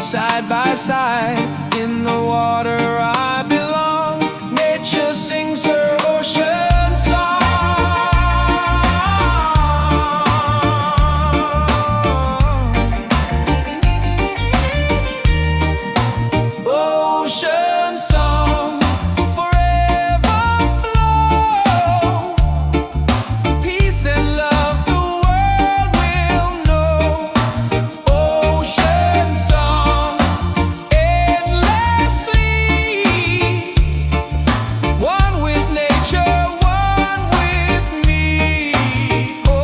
side by side. In the water I belong. Nature sings her ocean song. Ocean song, forever flow. Peace and love the world will know. Ocean song, endlessly. One with nature, one with me. Oh.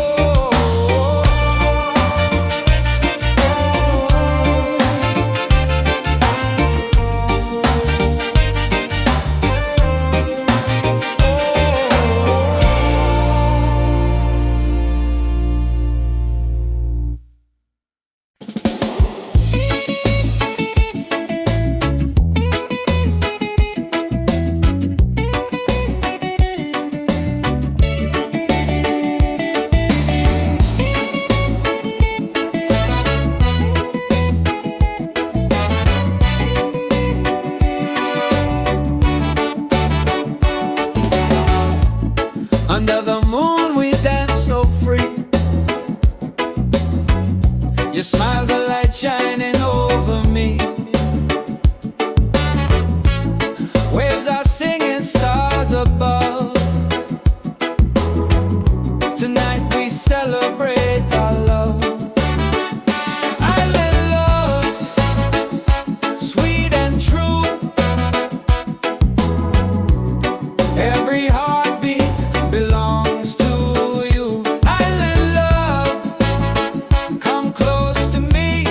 Under the moon we dance so free. Your smile's a light shining over me. Waves are singing, stars above. Tonight we celebrate our love. Island love, sweet and true. Every heartbeat belongs to you. Island love, come close to me.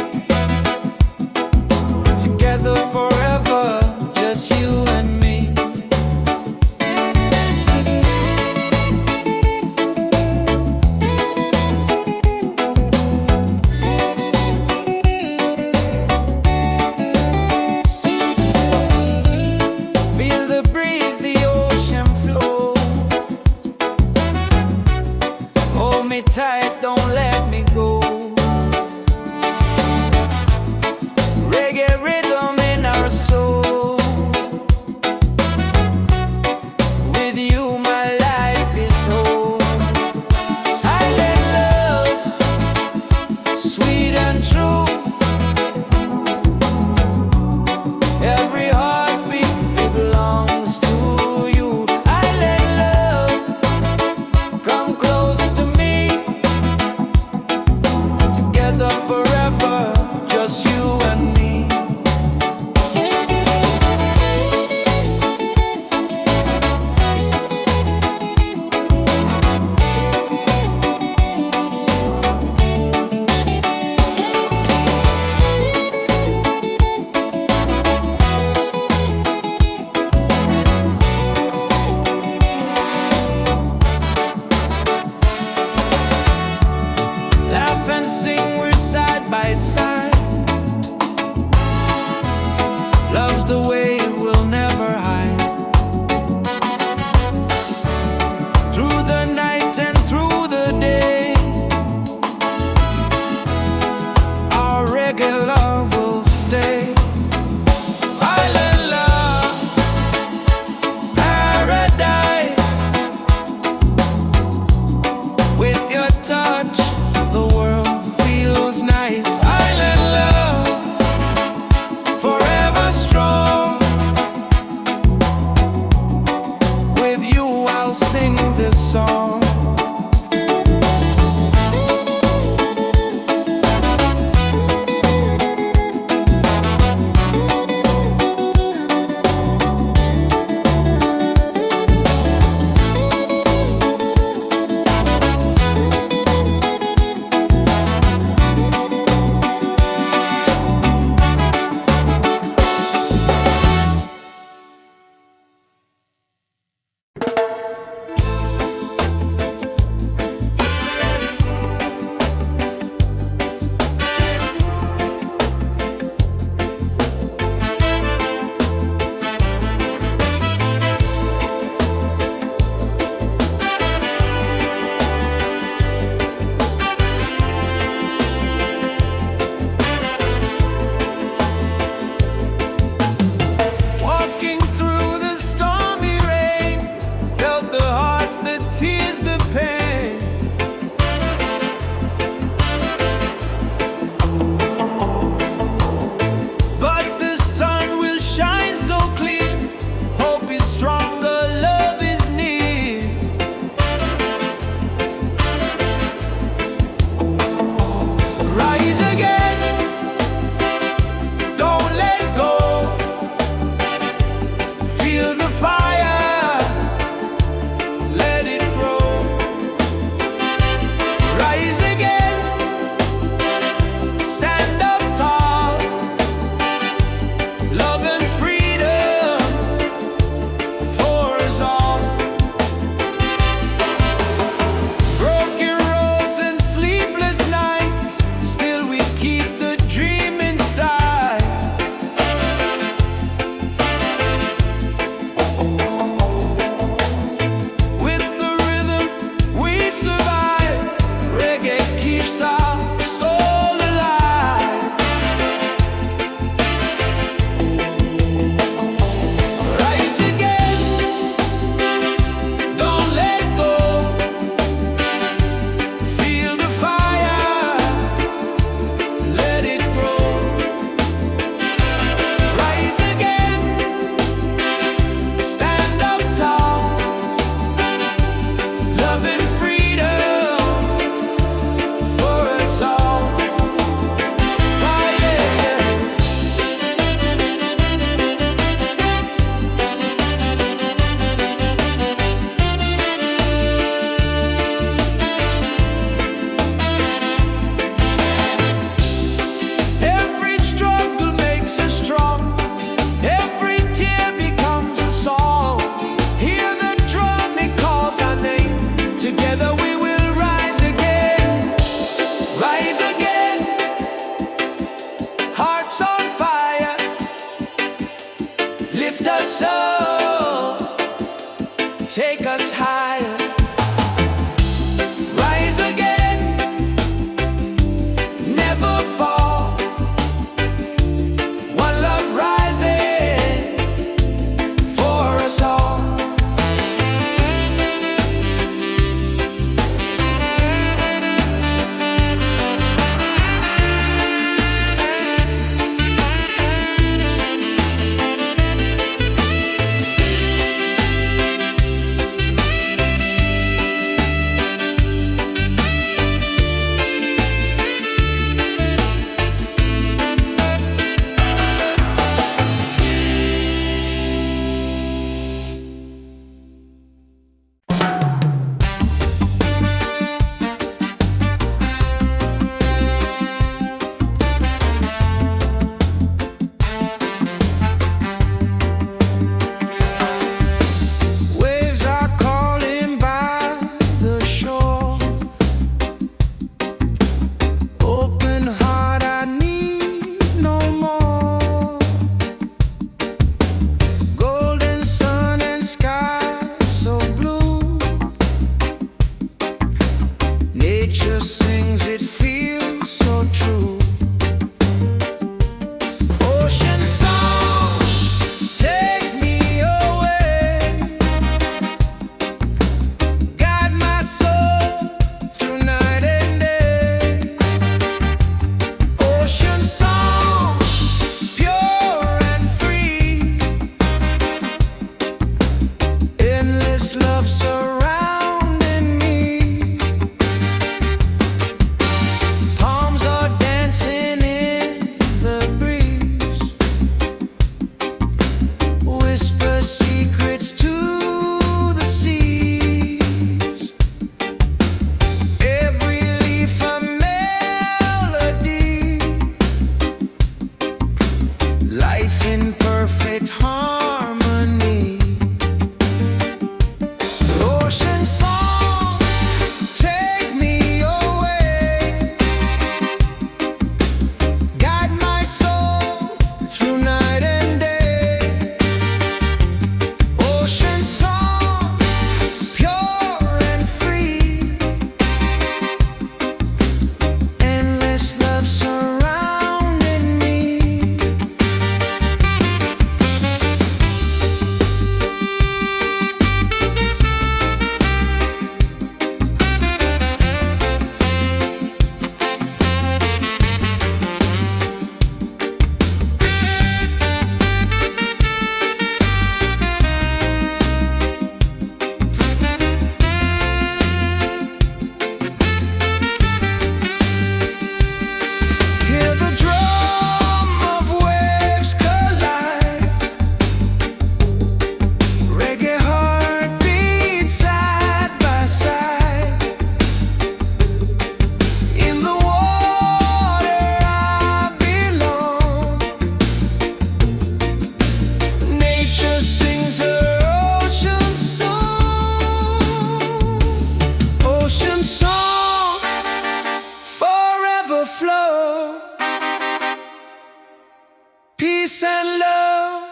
peace and love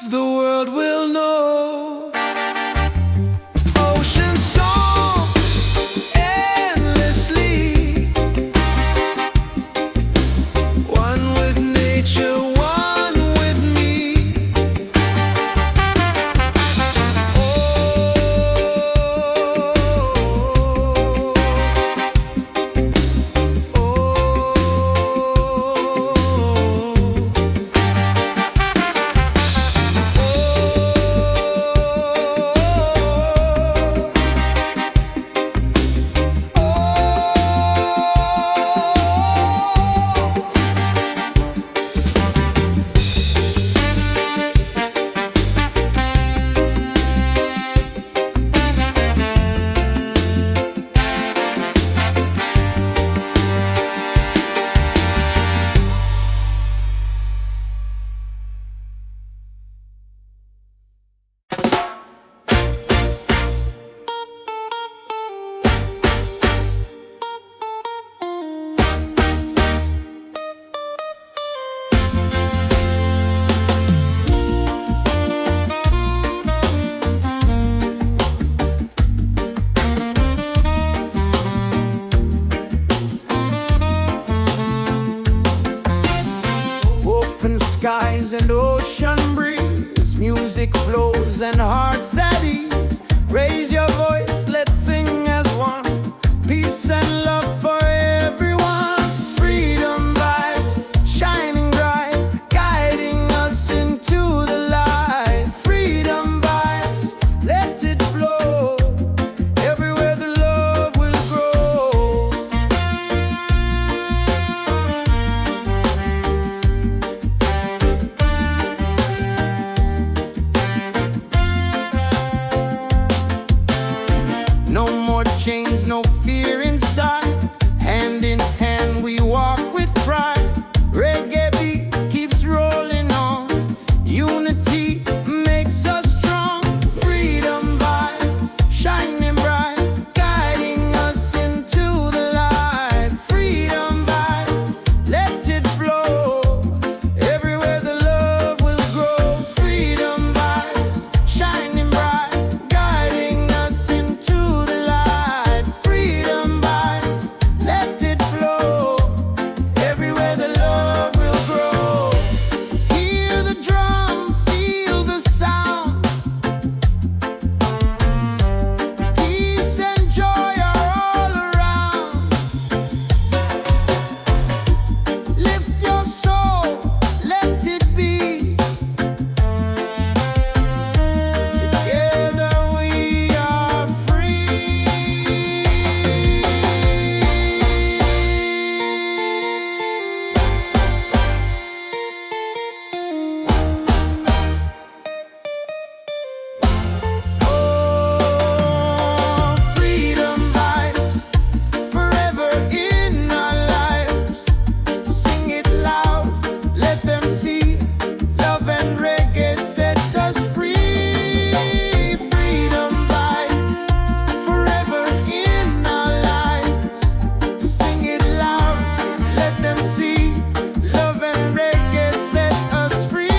the world will know. Ocean song endlessly, one with nature, one with me. Open skies and ocean breeze, music flows and hearts at ease. Raise your voice, let's sing as one. Peace and love for everyone. Freedom vibes shining bright, guiding us into the light. Freedom vibes, let it flow. Everywhere the love will grow. No more chains, no fear inside. Hand in hand we walk with pride. Reggae beat keeps rolling on. Unity makes us strong. Freedom vibe shining bright, guiding us into the light. Freedom vibe, let it flow. Everywhere the love will grow. Freedom vibes shining bright, guiding us into the light. Freedom vibes, let it flow. Everywhere the love will grow. Hear the drum, feel the sound. Peace and joy are all around. Lift your soul, let it be. Together we are free. Oh, freedom vibes forever in our lives. Sing it loud, let them see. Love and reggae set us free. Freedom vibes forever in our lives. Sing it loud, let them see. Love and reggae set us free.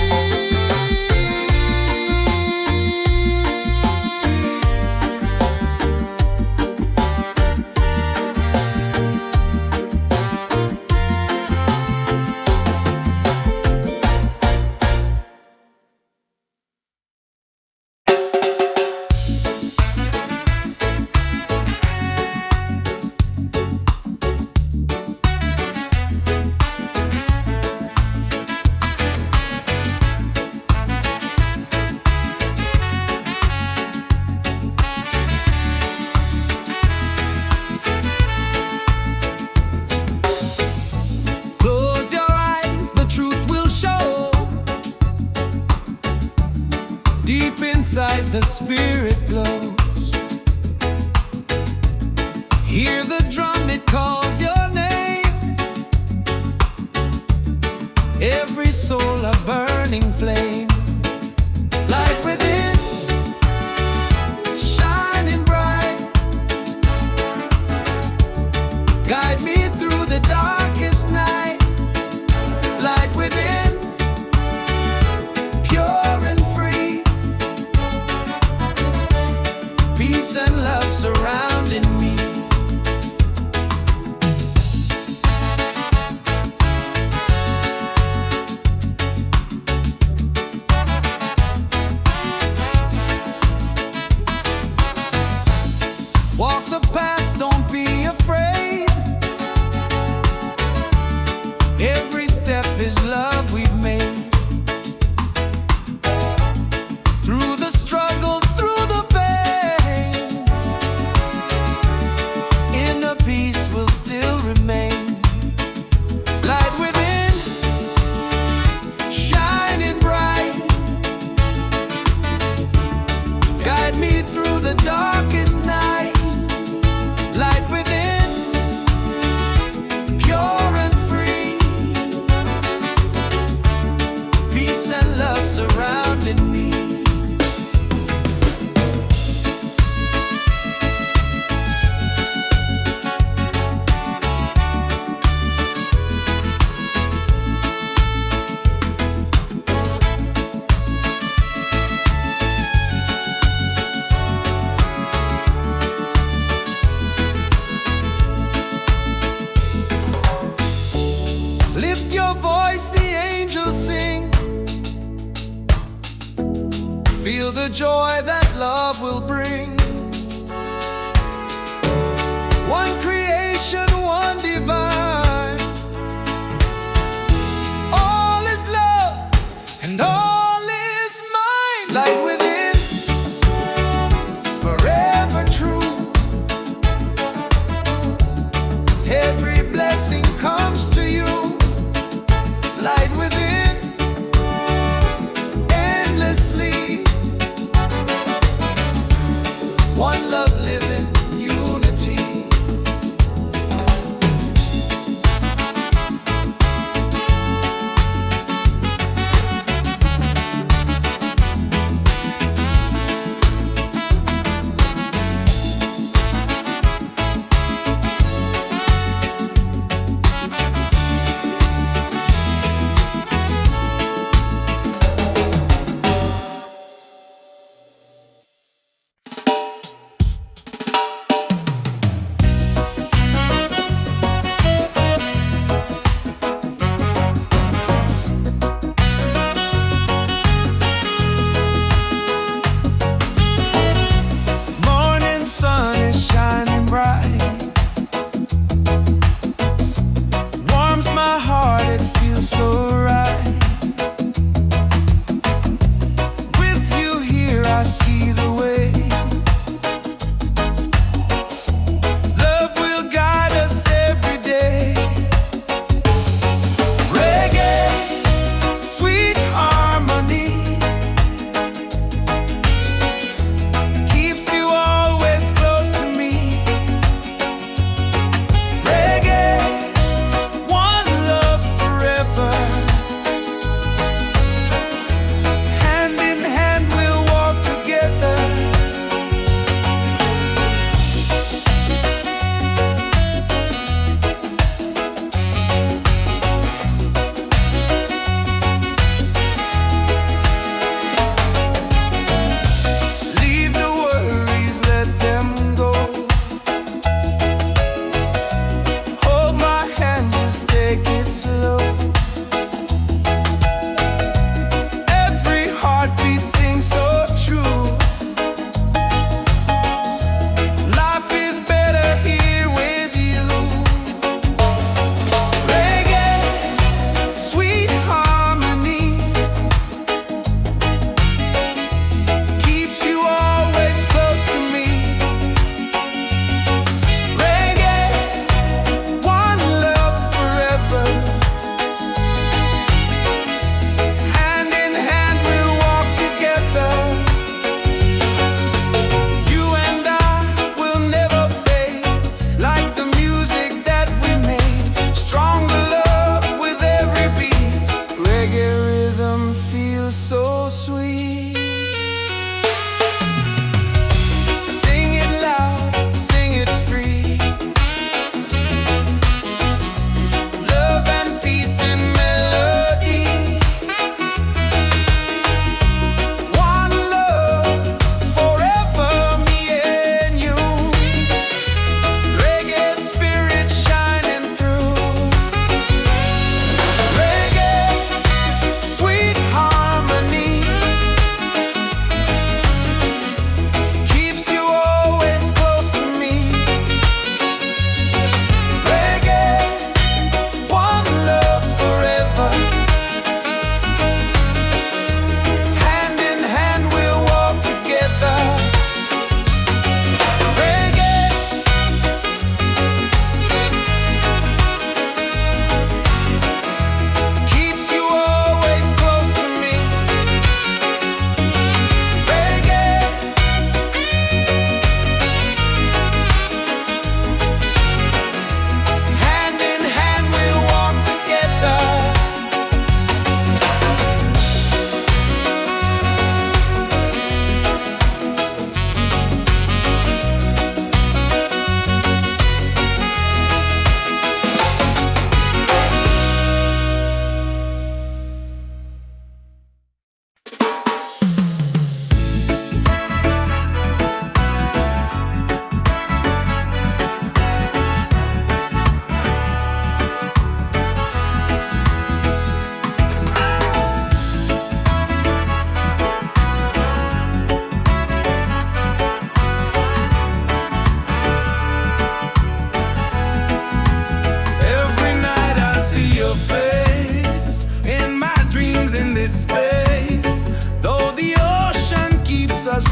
Close your eyes, the truth will show. Deep inside the spirit glows. Hear the drum, it calls your name. Every soul a burning flame. Light within, shining bright. Guide me through the darkest night. Light within, His love we've made. Through the struggle, through the pain, inner peace will still remain. Light within, shining bright, guide me through the darkest night. Light within, pure and free, peace and love surrounding me. Lift your voice, the angels sing. Feel the joy that love will bring. One creation, one divine. All is love and all is mine. Light within, forever true. Every blessing comes to you. Light within, endlessly. One love living, unity.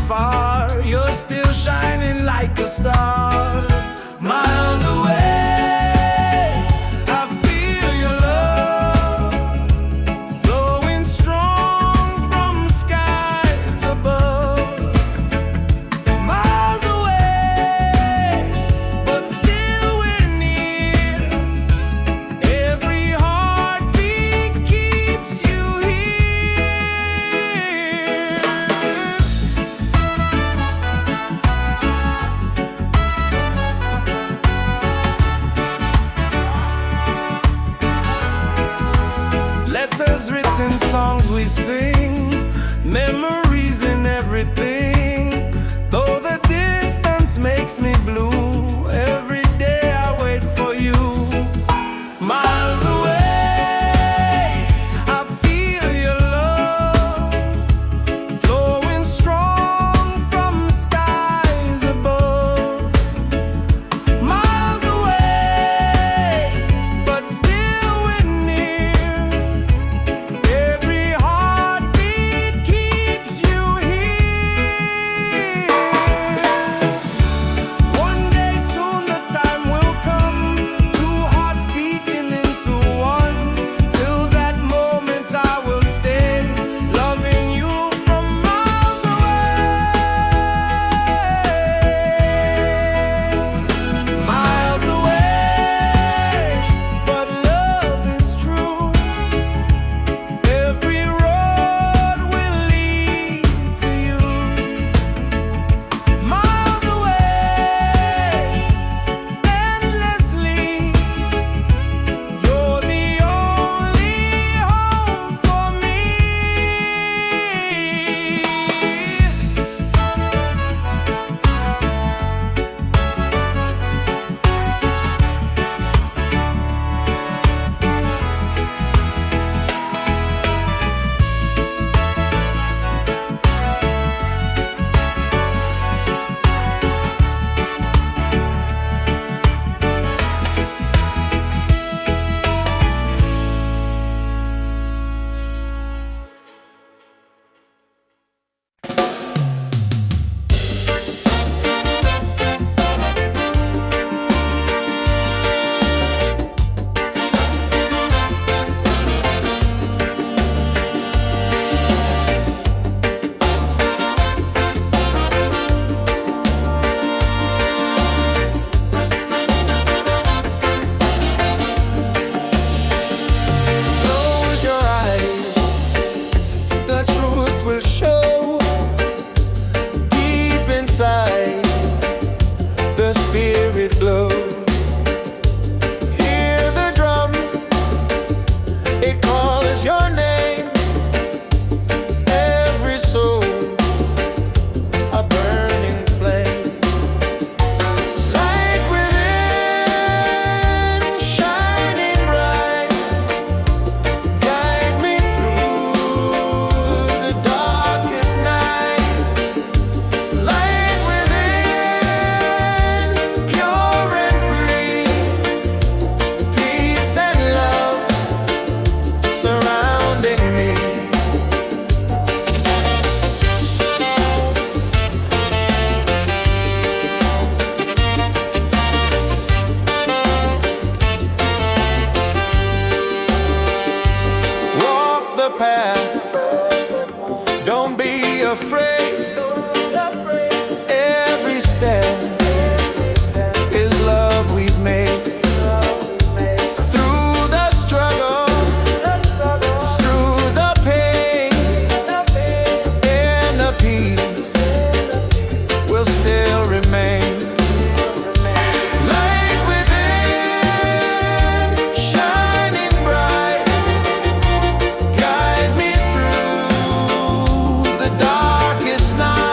far, you're still shining like a star. Miles away, I feel your love flowing strong from skies above. Miles away, but still we're near. Every heartbeat keeps you here. Letters written, songs we sing, memories in everything. Though the distance makes me blue, every day I wait for you. Miles away, I feel your love flowing strong from skies above. Miles away, but still we're near. Every heartbeat keeps you here. One day soon the time will come, two hearts beating into one. Till that moment I will stay, loving you from miles away. Miles away, but love is true. Every road will lead to you. Miles away, endlessly. You're the only home for me. Close your eyes, the truth will show. Deep inside, the spirit glows. Hear the drum, it calls your name. Every soul, a burning flame. Light within, shining bright. Guide me through the darkest night. Light within, pure and free. Peace and love surrounding me. Walk the path, don't be afraid. Every step is love we've made. Through the struggle, through the pain, inner peace will still remain. Light within, shining bright. Guide me through the darkest night.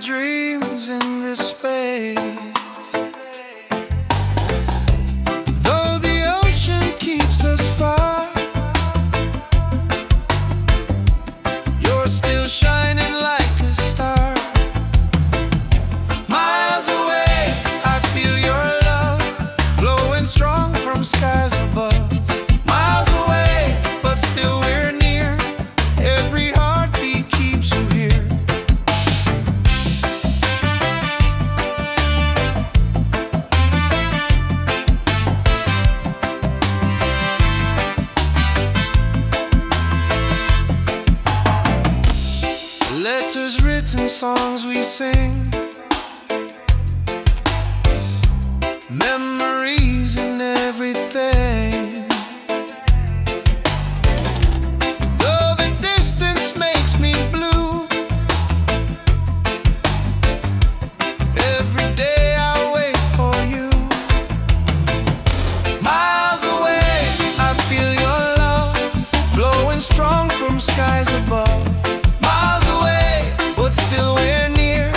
dreams in this space. Though the ocean keeps us far, you're still shining like a star. Miles away, I feel your love flowing strong from skies above. Miles away, but still we're near. Every heartbeat keeps you here. Letters written, songs we sing, memories and everything. Though the distance makes me blue, every day I wait for you. Miles away, I feel your love flowing strong from skies above. Miles away, but still we're near.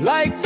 like